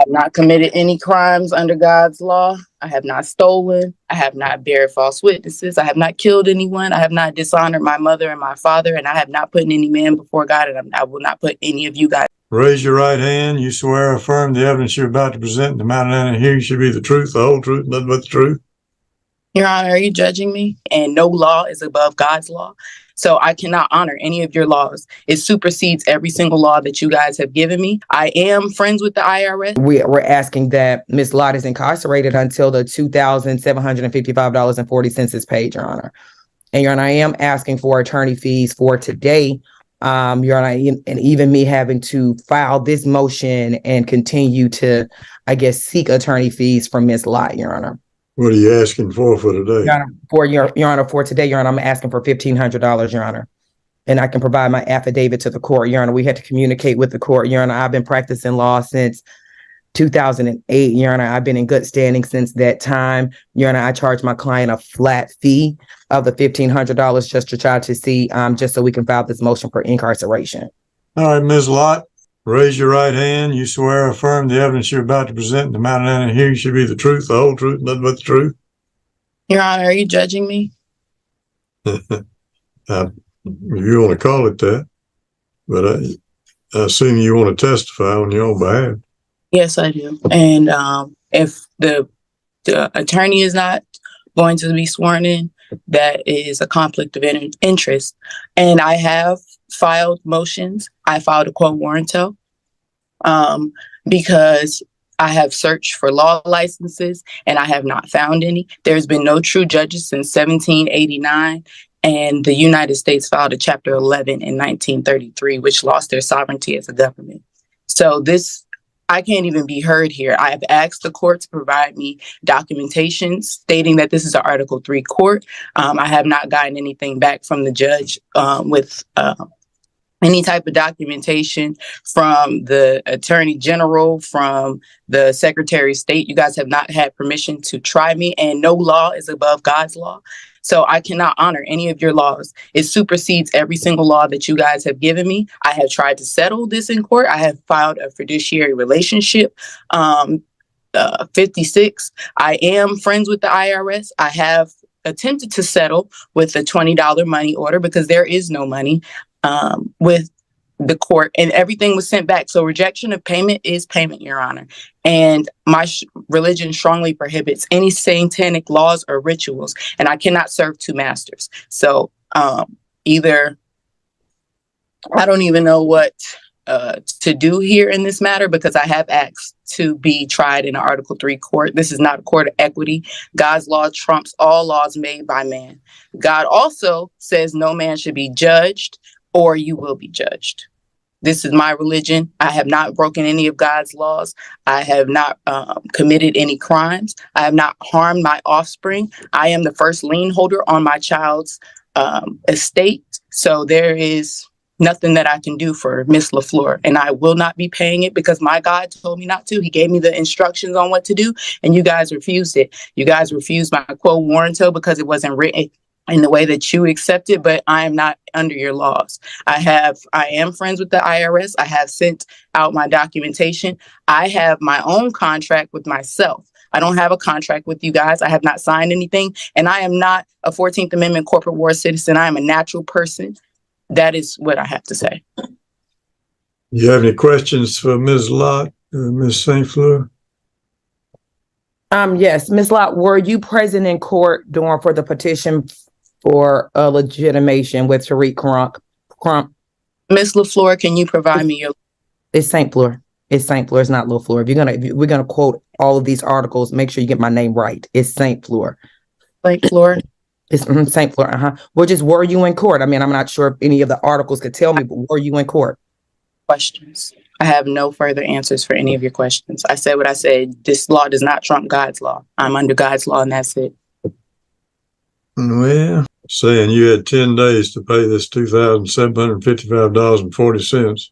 I have not committed any crimes under God's law. I have not stolen. I have not bear false witnesses. I have not killed anyone. I have not dishonored my mother and my father, and I have not put any man before God, and I will not put any of you guys. Raise your right hand. You swear or affirm the evidence you're about to present in the matter of hearing should be the truth, the whole truth, nothing but the truth. Your Honor, are you judging me? And no law is above God's law. So I cannot honor any of your laws. It supersedes every single law that you guys have given me. I am friends with the IRS. We're asking that Ms. Lott is incarcerated until the $2,755.40 is paid, Your Honor. And Your Honor, I am asking for attorney fees for today. Your Honor, and even me having to file this motion and continue to, I guess, seek attorney fees from Ms. Lott, Your Honor. What are you asking for today? Your Honor, for today, Your Honor, I'm asking for $1,500, Your Honor. And I can provide my affidavit to the court, Your Honor. We had to communicate with the court, Your Honor. I've been practicing law since 2008, Your Honor. I've been in good standing since that time. Your Honor, I charge my client a flat fee of the $1,500 just to try to see, just so we can file this motion for incarceration. All right, Ms. Lott, raise your right hand. You swear or affirm the evidence you're about to present in the matter of hearing should be the truth, the whole truth, nothing but the truth. Your Honor, are you judging me? You want to call it that, but I assume you want to testify on your own behalf. Yes, I do. And if the attorney is not going to be sworn in, that is a conflict of interest. And I have filed motions. I filed a quo warranto because I have searched for law licenses and I have not found any. There's been no true judges since 1789. And the United States filed a Chapter 11 in 1933, which lost their sovereignty as a government. So I can't even be heard here. I have asked the court to provide me documentation stating that this is an Article 3 court. I have not gotten anything back from the judge with any type of documentation from the Attorney General, from the Secretary of State. You guys have not had permission to try me, and no law is above God's law. So I cannot honor any of your laws. It supersedes every single law that you guys have given me. I have tried to settle this in court. I have filed a fiduciary relationship, 56. I am friends with the IRS. I have attempted to settle with a $20 money order because there is no money with the court, and everything was sent back. So rejection of payment is payment, Your Honor. And my religion strongly prohibits any satanic laws or rituals, and I cannot serve two masters. So either I don't even know what to do here in this matter, because I have asked to be tried in an Article 3 court. This is not a court of equity. God's law trumps all laws made by man. God also says no man should be judged, or you will be judged. This is my religion. I have not broken any of God's laws. I have not committed any crimes. I have not harmed my offspring. I am the first lien holder on my child's estate. So there is nothing that I can do for Miss LaFleur, and I will not be paying it because my God told me not to. He gave me the instructions on what to do, and you guys refused it. You guys refused my quo warranto because it wasn't written in the way that you accept it, but I am not under your laws. I am friends with the IRS. I have sent out my documentation. I have my own contract with myself. I don't have a contract with you guys. I have not signed anything, and I am not a 14th Amendment corporate war citizen. I am a natural person. That is what I have to say. You have any questions for Ms. Lott, Ms. St. Fleur? Yes, Ms. Lott, were you present in court for the petition for a legitimation with Tariq Crump? Ms. LaFleur, can you provide me your... It's St. Fleur. It's St. Fleur. It's not LaFleur. If we're gonna quote all of these articles, make sure you get my name right. It's St. Fleur. St. Fleur? It's St. Fleur. Were you in court? I mean, I'm not sure if any of the articles could tell me, but were you in court? Questions. I have no further answers for any of your questions. I said what I said. This law does not trump God's law. I'm under God's law, and that's it. Well, saying you had 10 days to pay this $2,755.40.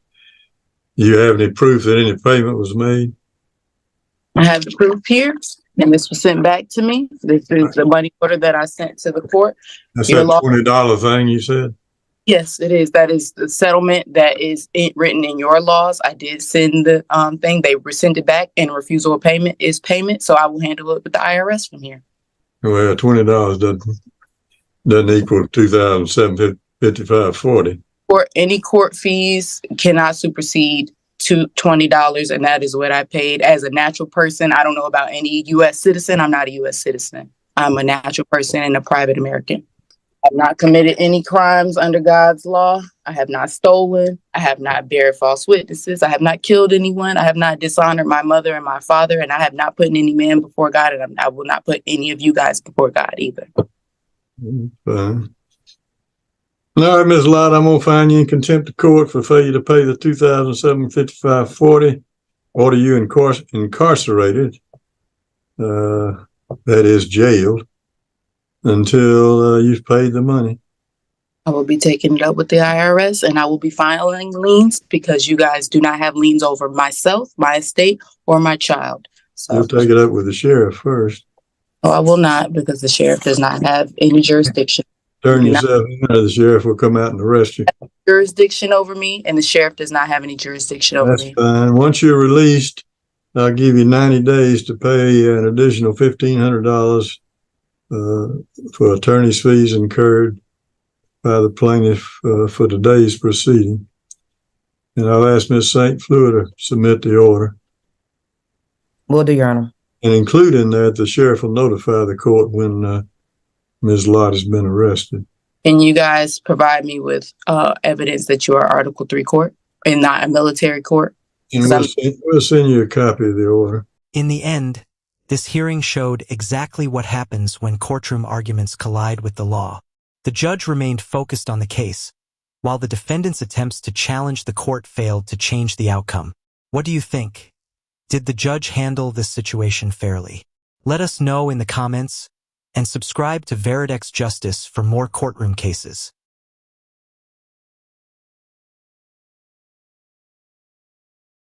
Do you have any proof that any payment was made? I have the proof here, and this was sent back to me. This is the money order that I sent to the court. That's that $20 thing you said? Yes, it is. That is the settlement that is written in your laws. I did send the thing. They rescinded back, and refusal of payment is payment. So I will handle it with the IRS from here. Well, $20 doesn't equal 2,755.40. Or any court fees cannot supersede to $20, and that is what I paid as a natural person. I don't know about any U.S. citizen. I'm not a U.S. citizen. I'm a natural person and a private American. I've not committed any crimes under God's law. I have not stolen. I have not bear false witnesses. I have not killed anyone. I have not dishonored my mother and my father, and I have not put any man before God, and I will not put any of you guys before God either. Fine. All right, Ms. Lott, I'm gonna find you in contempt of court for failure to pay the $2,755.40. Order you incarcerated, that is jailed, until you've paid the money. I will be taking it up with the IRS, and I will be filing liens because you guys do not have liens over myself, my estate, or my child. So You'll take it up with the sheriff first. I will not, because the sheriff does not have any jurisdiction. Turn yourself in, or the sheriff will come out and arrest you. Jurisdiction over me, and the sheriff does not have any jurisdiction over That's me. fine. Once you're released, I'll give you 90 days to pay an additional $1,500 for attorney's fees incurred by the plaintiff for today's proceeding. And I'll ask Ms. St. Fleur to submit the order. Will do, Your Honor. And include in that, the sheriff will notify the court when Ms. Lott has been arrested. Can you guys provide me with evidence that you are Article 3 court and not a military court? And we'll send you a copy of the order. In the end, this hearing showed exactly what happens when courtroom arguments collide with the law. The judge remained focused on the case, while the defendant's attempts to challenge the court failed to change the outcome. What do you think? Did the judge handle this situation fairly? Let us know in the comments, and subscribe to Veridex Justice for more courtroom cases.